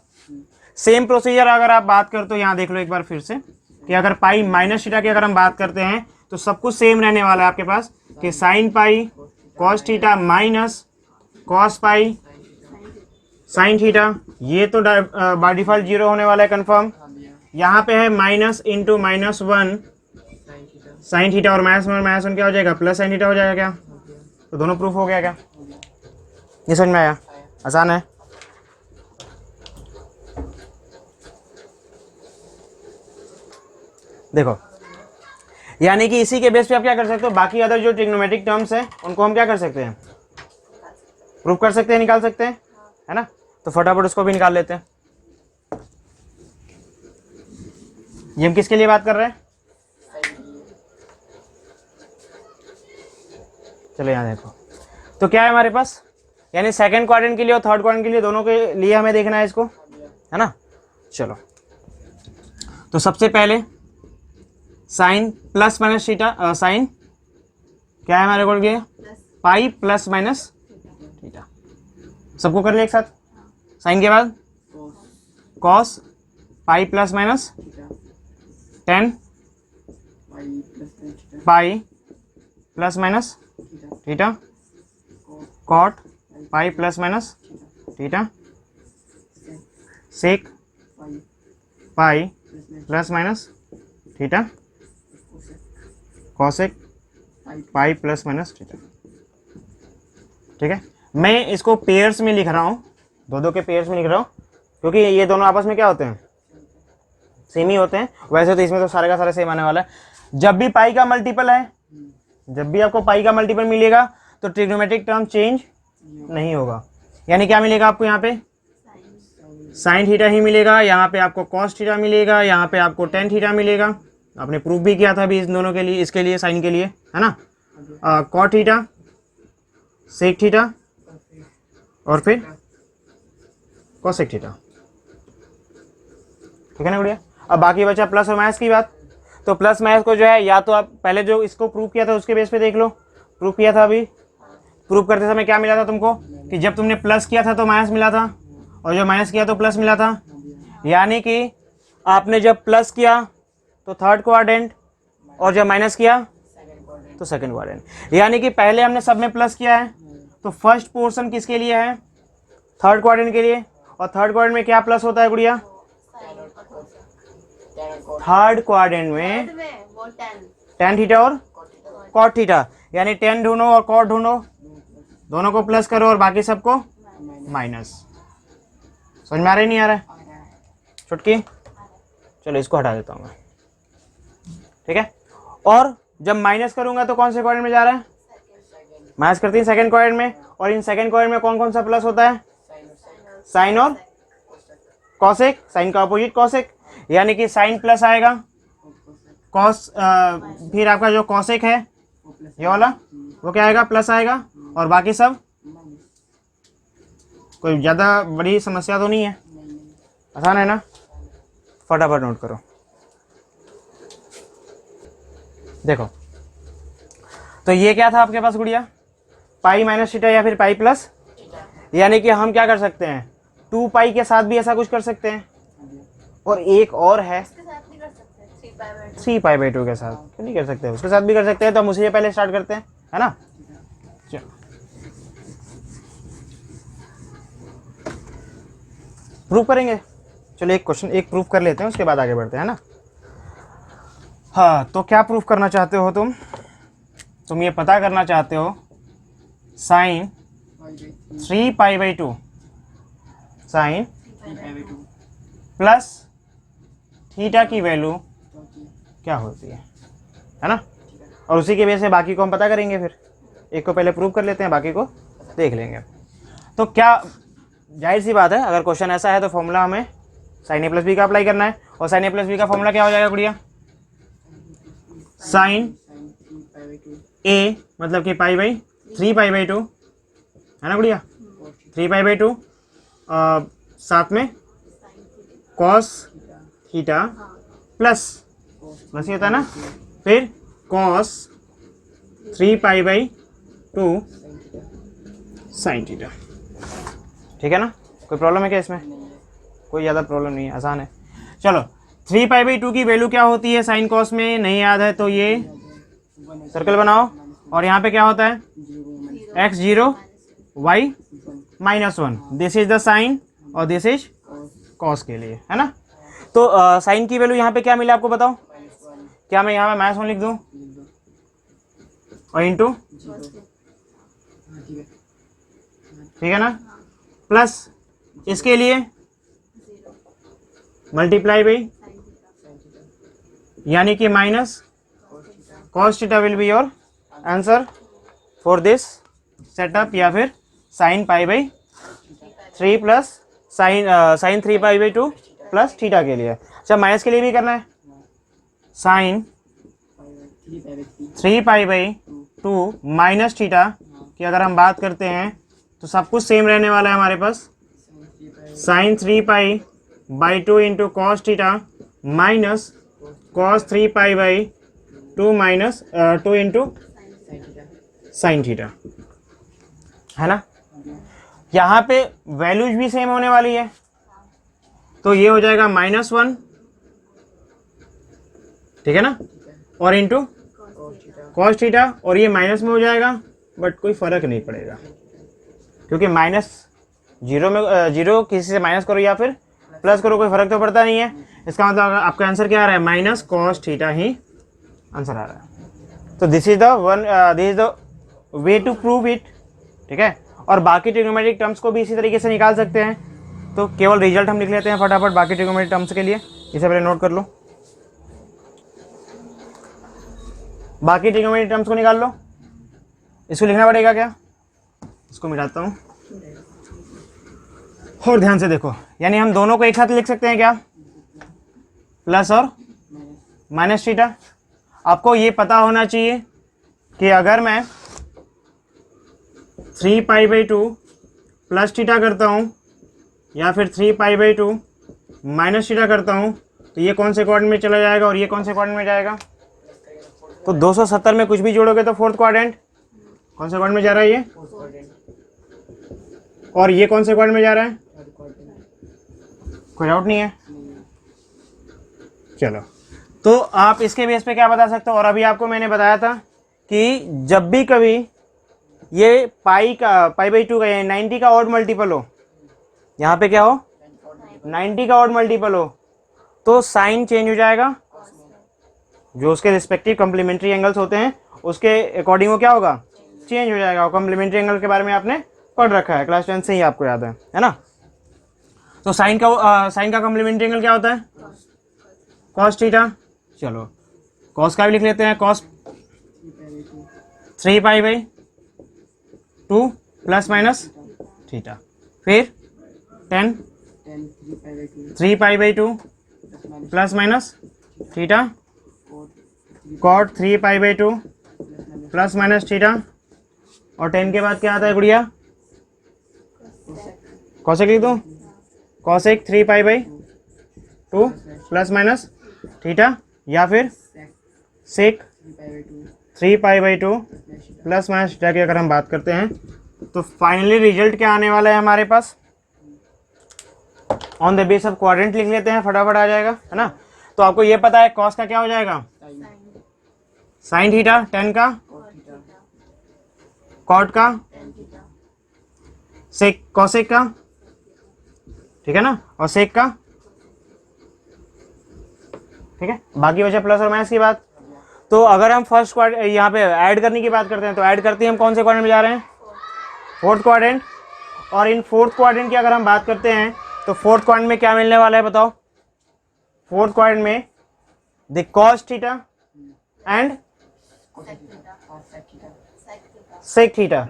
सेम प्रोसीजर अगर आप बात कर तो यहाँ देख लो एक बार फिर से कि अगर पाई माइनस थीटा की अगर हम बात करते हैं तो सब कुछ सेम रहने वाला है आपके पास, कि साइन पाई cos theta minus cos pi sine theta, ये तो बाय डिफॉल्ट 0 होने वाला है कंफर्म। यहाँ पे है माइनस इंटू -1 साइन थीटा, और -1 क्या हो जाएगा, प्लस साइन थीटा हो जाएगा क्या, तो दोनों प्रूफ हो गया क्या, ये समझ में आया, आसान है। देखो यानी कि इसी के बेस पे आप क्या कर सकते हो, बाकी अदर जो ट्रिग्नोमेट्रिक टर्म्स हैं उनको हम क्या कर सकते हैं, प्रूफ कर सकते हैं, निकाल सकते हैं, है ना। तो फटाफट उसको भी निकाल लेते हैं। ये हम किसके लिए बात कर रहे हैं, चलो यहाँ देखो, तो क्या है हमारे पास, यानी सेकंड क्वाड्रेंट के लिए और थर्ड क्वाड्रेंट के लिए, दोनों के लिए हमें देखना है इसको, है ना। चलो तो सबसे पहले sine plus minus theta, sine क्या है हमारे को ये पाई प्लस माइनस थीटा, सबको कर लिया एक साथ। साइन के बाद cos pi plus minus tan pi plus minus theta, cot pi plus minus theta, sec pi plus minus theta, cosec pi plus minus theta. ठीक है, मैं इसको पेयर्स में लिख रहा हूँ, दो के पेयर्स में लिख रहा हूँ, क्योंकि ये दोनों आपस में क्या होते हैं, सेम ही होते हैं। वैसे तो इसमें तो सारे का सारा सेम आने वाला है। जब भी पाई का मल्टीपल है, जब भी आपको पाई का मल्टीपल मिलेगा तो ट्रिग्नोमेट्रिक टर्म चेंज नहीं होगा, यानी क्या मिलेगा आपको यहाँ पे, साइन थीटा ही मिलेगा, यहाँ पे आपको कॉस थीटा मिलेगा, यहाँ पे आपको टेन थीटा मिलेगा। आपने प्रूफ भी किया था अभी इन दोनों के लिए, इसके लिए साइन के लिए, है ना, कॉट थीटा सेक थीटा और फिर कॉसेक थीटा। ठीक है ना बढ़िया। अब बाकी बचा प्लस और माइनस की बात। तो प्लस माइनस को जो है, या तो आप पहले जो इसको प्रूव किया था उसके बेस पे देख लो, प्रूफ किया था अभी, प्रूफ करते समय क्या मिला था तुमको, कि जब तुमने प्लस किया था तो माइनस मिला था, और जब माइनस किया तो प्लस मिला था। यानी कि आपने जब प्लस किया तो थर्ड क्वाड्रेंट, और जब माइनस किया तो सेकंड क्वाड्रेंट। यानी कि पहले हमने सब में प्लस किया है, तो फर्स्ट पोर्शन किसके लिए है, थर्ड क्वाड्रेंट के लिए। और थर्ड क्वाड्रेंट में क्या प्लस होता है गुड़िया, थर्ड क्वाड्रेंट में
वो 10
टेन थीटा और कॉट थीटा, यानी टेन ढूंढो और कॉट ढूंढो, दोनों को प्लस करो और बाकी सबको माइनस। समझ में आ रहा है नहीं आ रहा है छुटकी। चलो इसको हटा देता हूँ मैं, ठीक है। और जब माइनस करूंगा तो कौन से क्वाड्रेंट में जा रहा है, माइनस करते हैं सेकंड क्वाड्रेंट में, और इन सेकंड क्वाड्रेंट में कौन कौन सा प्लस होता है, साइन और कॉसेक, साइन का अपोजिट कॉसेक, यानी कि साइन प्लस आएगा, कॉस फिर आपका जो कॉसेक है ये वाला वो क्या आएगा, प्लस आएगा, और बाकी सब कोई ज़्यादा बड़ी समस्या तो नहीं है, आसान है ना, फटाफट नोट करो। देखो तो ये क्या था आपके पास गुड़िया, पाई माइनस थीटा या फिर पाई प्लस, यानी कि हम क्या कर सकते हैं 2 पाई के साथ भी ऐसा कुछ कर सकते हैं, और एक और है
इसके साथ नहीं कर सकते 3
3 पाई बाई 2 के साथ, क्यों नहीं कर सकते, उसके साथ भी कर सकते हैं। तो हम उसी से पहले स्टार्ट करते हैं, है ना। चलो प्रूव करेंगे, चलो एक क्वेश्चन एक प्रूफ कर लेते हैं, उसके बाद आगे बढ़ते हैं, है ना। हाँ तो क्या प्रूफ करना चाहते हो तुम ये पता करना चाहते हो sine 3 pi by 2 sine plus theta की वैल्यू क्या होती है ना। और उसी के बेस से बाकी को हम पता करेंगे, फिर एक को पहले प्रूव कर लेते हैं, बाकी को देख लेंगे। तो क्या जाहिर सी बात है, अगर क्वेश्चन ऐसा है तो फॉर्मूला हमें साइन ए प्लस बी का अप्लाई करना है, और साइन ए प्लस बी का फॉर्मूला क्या हो जाएगा गुड़िया, साइन ए मतलब कि पाई बाई 3 पाई बाई 2, है ना गुड़िया, 3 पाई बाई 2, साथ में कॉस थीटा प्लस बस ये होता है ना, फिर cos 3 pi by 2 sign theta, ठीक है ना। कोई प्रॉब्लम है क्या इसमें, कोई ज़्यादा प्रॉब्लम नहीं है, आसान है। चलो 3 पाई बाई 2 की वैल्यू क्या होती है साइन कॉस में, नहीं याद है तो ये सर्कल बनाओ, और यहाँ पे क्या होता है x0 y -1, this is the sine और दिस इज कॉस के लिए, है ना। तो साइन की वैल्यू यहाँ पे क्या मिला आपको बताओ, क्या मैं यहाँ पे -1 लिख दूँ और इंटू, ठीक है ना, प्लस इसके लिए मल्टीप्लाई बाई, यानी कि minus cos theta will be your answer for this setup, या फिर sine pi by 3 plus sine 3 pi by 2 plus theta के लिए। अच्छा माइनस के लिए भी करना है, sine 3 pi by 2 minus theta की अगर हम बात करते हैं तो सब कुछ सेम रहने वाला है हमारे पास, sine 3 pi by 2 into cos theta minus cos 3 pi by 2 minus 2 into sine theta, है ना। यहाँ पे वैल्यूज भी सेम होने वाली है, तो ये हो जाएगा -1, ठीक है ना, और इंटू कॉस थीटा, और ये माइनस में हो जाएगा, बट कोई फ़र्क नहीं पड़ेगा क्योंकि माइनस जीरो में जीरो किसी से माइनस करो या फिर प्लस करो कोई फ़र्क तो पड़ता नहीं है। इसका मतलब आपका आंसर क्या आ रहा है, माइनस कॉस थीटा ही आंसर आ रहा है। तो this is the way to prove it, ठीक है। और बाकी ट्रिग्नोमेट्रिक टर्म्स को भी इसी तरीके से निकाल सकते हैं, तो केवल रिजल्ट हम लिख लेते हैं फटाफट बाकी ट्रिग्नोमेट्रिक टर्म्स के लिए, इसे पहले नोट कर लो, बाकी ट्रिग्नोमेट्रिक टर्म्स को निकाल लो। इसको लिखना पड़ेगा क्या, इसको मिटाता हूँ और ध्यान से देखो, यानी हम दोनों को एक साथ लिख सकते हैं क्या, प्लस और माइनस थीटा। आपको ये पता होना चाहिए कि अगर मैं 3 पाई बाई 2 प्लस थीटा करता हूँ या फिर 3 पाई बाई 2 माइनस थीटा करता हूँ तो ये कौन से क्वाड्रेंट में चला जाएगा और ये कौन से क्वाड्रेंट में जाएगा। तो 270 में कुछ भी जोड़ोगे तो फोर्थ क्वाड्रेंट, कौन से क्वाड्रेंट में जा रहा है ये, और ये कौन से क्वाड्रेंट में जा रहा है, कोई डाउट नहीं है। चलो तो आप इसके बेस पे क्या बता सकते हो, और अभी आपको मैंने बताया था कि जब भी कभी ये पाई बाई 2 का 90 का ऑड मल्टीपल हो, यहाँ पे क्या हो 90 का ऑड मल्टीपल हो, तो साइन चेंज हो जाएगा, जो उसके रिस्पेक्टिव कॉम्प्लीमेंट्री एंगल्स होते हैं उसके अकॉर्डिंग वो क्या होगा, चेंज हो जाएगा। और कॉम्प्लीमेंट्री एंगल के बारे में आपने पढ़ रखा है, क्लास 10 से ही आपको याद है ना। तो साइन का कॉम्प्लीमेंट्री एंगल क्या होता है, कॉस थीटा, चलो कॉस का भी लिख लेते हैं, cos 3 pi by 2 plus minus theta, फिर 10 3 pi by 2 plus minus theta, cot 3 pi by 2 plus minus theta, और 10 के बाद क्या आता है गुड़िया, कॉसेक लिख दूँ, cosec 3 pi by 2 plus minus theta, या फिर सेक 3 pi by 2 plus minus theta की अगर हम बात करते हैं तो फाइनली रिजल्ट क्या आने वाला है हमारे पास, on the base of quadrant लिख लेते हैं, फटाफट आ जाएगा, है ना। तो आपको ये पता है कॉस का क्या हो जाएगा, साइन थीटा, 10 का, कॉट का, सेक कॉसेक का, ठीक है ना, और सेक का, ठीक है। बाकी बचा प्लस और माइनस की बात। तो अगर हम फर्स्ट क्वाड्रेंट यहाँ पे ऐड करने की बात करते हैं तो ऐड करते हैं हम कौन से क्वाड्रेंट में जा रहे हैं, फोर्थ क्वाड्रेंट, और इन फोर्थ क्वाड्रेंट की अगर हम बात करते हैं तो फोर्थ क्वाड्रेंट में क्या मिलने वाला है बताओ, फोर्थ क्वाड्रेंट में the cos theta and sec theta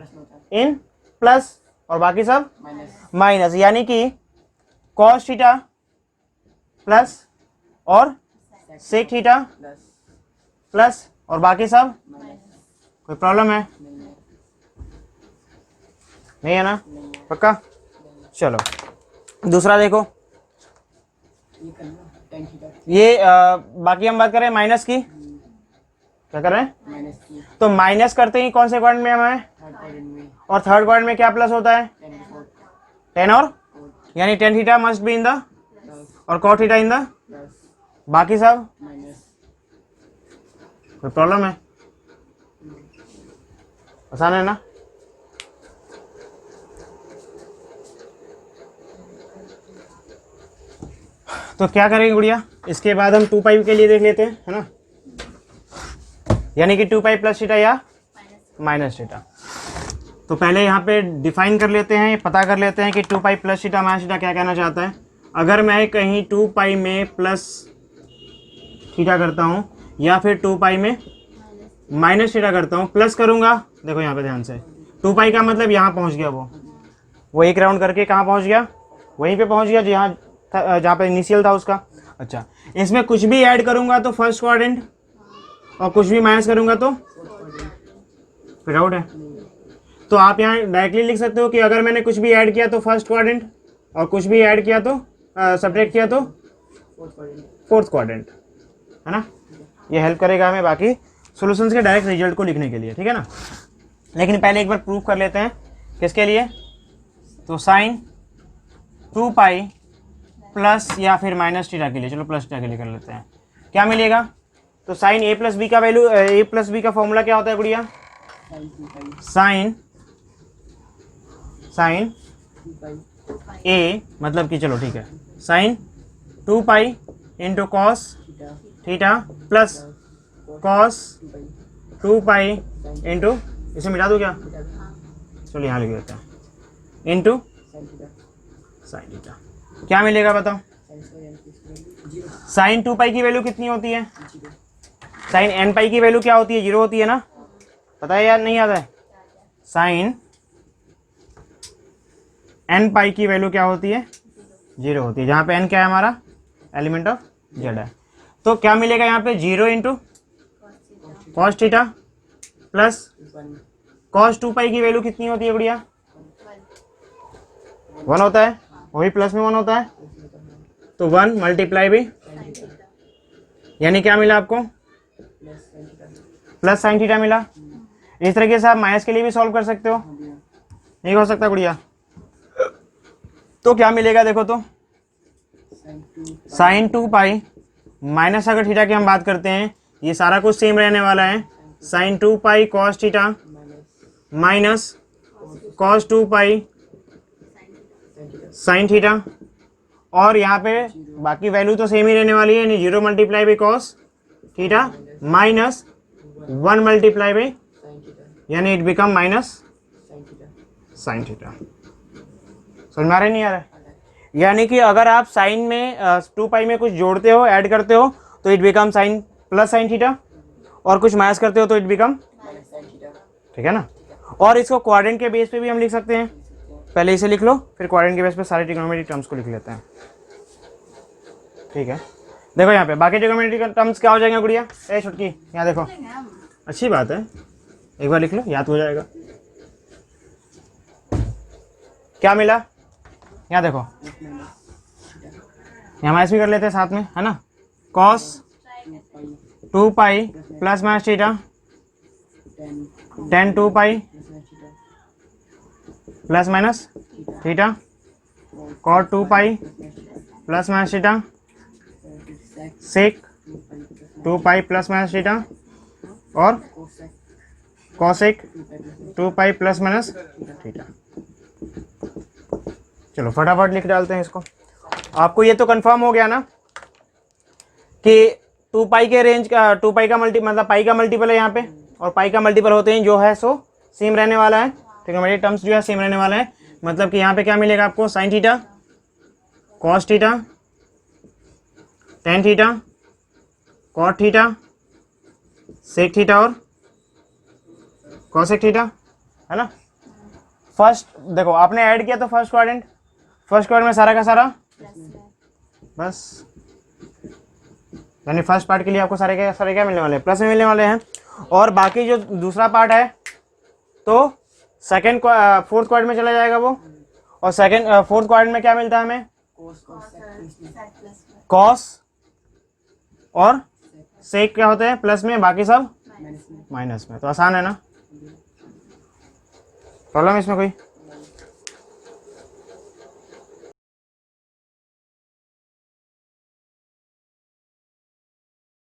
in plus और बाकी सब माइनस, यानी कि कॉस थीटा प्लस और सेक थीटा प्लस और बाकी सब, कोई प्रॉब्लम है, नहीं है ना, पक्का। चलो दूसरा देखो, ये बाकी हम बात करें माइनस की, क्या कर रहे हैं, तो माइनस करते ही कौन से क्वाड्रेंट में हमें, और थर्ड क्वाड्रेंट में क्या प्लस होता है, 10 और, यानी 10 theta must be in the और कॉट थीटा इन द, बाकी सब कोई प्रॉब्लम है, आसान है ना। तो क्या करेंगे गुड़िया, इसके बाद हम 2 पाई के लिए देख लेते हैं, है ना, यानी कि 2 पाई प्लस थीटा या माइनस थीटा। तो पहले यहाँ पे डिफाइन कर लेते हैं, पता कर लेते हैं कि 2 pi plus theta minus theta क्या कहना चाहता है। अगर मैं कहीं 2 पाई में प्लस थीटा करता हूँ या फिर 2 पाई में माइनस थीटा करता हूँ, प्लस करूँगा, देखो यहाँ पे ध्यान से, 2 पाई का मतलब यहाँ पहुँच गया, वो एक राउंड करके कहाँ पहुँच गया, वहीं पे पहुँच गया जहाँ पे इनिशियल था उसका। अच्छा, इसमें कुछ भी ऐड करूँगा तो फर्स्ट क्वाड्रेंट, और कुछ भी माइनस करूँगा तो फिर आउट है। तो आप यहाँ डायरेक्टली लिख सकते हो कि अगर मैंने कुछ भी ऐड किया तो फर्स्ट क्वाड्रेंट, और कुछ भी ऐड किया तो सब्ट्रैक्ट किया तो फोर्थ क्वाड्रेंट, है ना। ये हेल्प करेगा हमें बाकी सॉल्यूशंस के डायरेक्ट रिजल्ट को लिखने के लिए, ठीक है ना। लेकिन पहले एक बार प्रूव कर लेते हैं, किसके लिए, तो साइन 2 पाई प्लस या फिर माइनस थीटा के लिए, चलो प्लस थीटा के लिए कर लेते हैं, क्या मिलेगा। तो साइन ए प्लस बी का वैल्यू, ए प्लस बी का फॉर्मूला क्या होता है गुड़िया, साइन ए मतलब कि, चलो ठीक है, sine 2 pi into cos theta plus cos 2 pi into, इसे मिटा दो क्या, चलो यहाँ लिख देते हैं, इंटू साइन थीटा। क्या मिलेगा बताओ, साइन 2 पाई की वैल्यू कितनी होती है, साइन n पाई की वैल्यू क्या होती है, 0 होती है ना, पता है यार, नहीं याद है, साइन n पाई की वैल्यू क्या होती है, 0 होती है, जहाँ पे n क्या है हमारा, एलिमेंट ऑफ z है। तो क्या मिलेगा यहाँ पे, 0 into cos theta plus cos 2 पाई की वैल्यू कितनी होती है गुड़िया, 1 होता है, वही प्लस में 1 होता है, तो 1 मल्टीप्लाई भी, यानी क्या मिला आपको, प्लस साइन थीटा मिला। इस तरीके से आप माइनस के लिए भी सॉल्व कर सकते हो, नहीं हो सकता गुड़िया, तो क्या मिलेगा देखो, तो साइन 2 पाई माइनस, अगर थीटा की हम बात करते हैं, ये सारा कुछ सेम रहने वाला है, sine 2 pi cos theta minus cos 2 pi sine theta, और यहाँ पे बाकी वैल्यू तो सेम ही रहने वाली है, यानी 0 multiply by cos theta minus 1 multiply by, यानी it become minus sine theta. समझ में आ रहा है, नहीं आ रहा है, यानी कि अगर आप साइन में 2 पाई में कुछ जोड़ते हो, ऐड करते हो, तो it become sign plus sign theta, और कुछ माइनस करते हो तो it become,
minus sine theta.
ठीक है ना। और इसको क्वाड्रेंट के बेस पे भी हम लिख सकते हैं, पहले इसे लिख लो, फिर क्वाड्रेंट के बेस पे सारे ट्रिग्नोमेट्रिक टर्म्स को लिख लेते हैं, ठीक है। देखो यहाँ पे बाकी ट्रिग्नोमेट्रिक टर्म्स क्या हो जाएंगे गुड़िया, ए छुटकी यहाँ देखो, अच्छी बात है, एक बार लिख लो याद हो जाएगा। क्या मिला, यहाँ देखो, यहाँ माइनस भी कर लेते हैं साथ में, है ना। Cos 2 pi plus minus theta, tan 2 pi plus minus theta, cot 2 pi plus minus theta, sec 2 pi plus minus theta, और cosec 2 pi plus minus theta. चलो फटाफट लिख डालते हैं इसको। आपको ये तो कंफर्म हो गया ना कि 2 पाई के रेंज का 2 पाई का मतलब पाई का मल्टीपल है यहाँ पे, और पाई का मल्टीपल होते हैं जो है सो सेम रहने वाला है, ट्रिग्नोमेट्रिक टर्म्स जो है सेम रहने वाला है। मतलब कि यहाँ पे क्या मिलेगा आपको, sine theta, cos theta, tan theta, cot theta, sec theta और कॉसेक थीटा, है ना। फर्स्ट देखो आपने ऐड किया तो फर्स्ट क्वाड्रेंट में सारा का सारा बस, यानी फर्स्ट पार्ट के लिए आपको सारे क्या मिलने वाले हैं, प्लस में मिलने वाले हैं। और बाकी जो दूसरा पार्ट है तो सेकंड फोर्थ क्वाड्रेंट में चला जाएगा वो, और फोर्थ क्वाड्रेंट में क्या मिलता है हमें, कॉस और सेक क्या होते हैं प्लस में, बाकी सब माइनस में। तो आसान है ना, प्रॉब्लम इसमें कोई।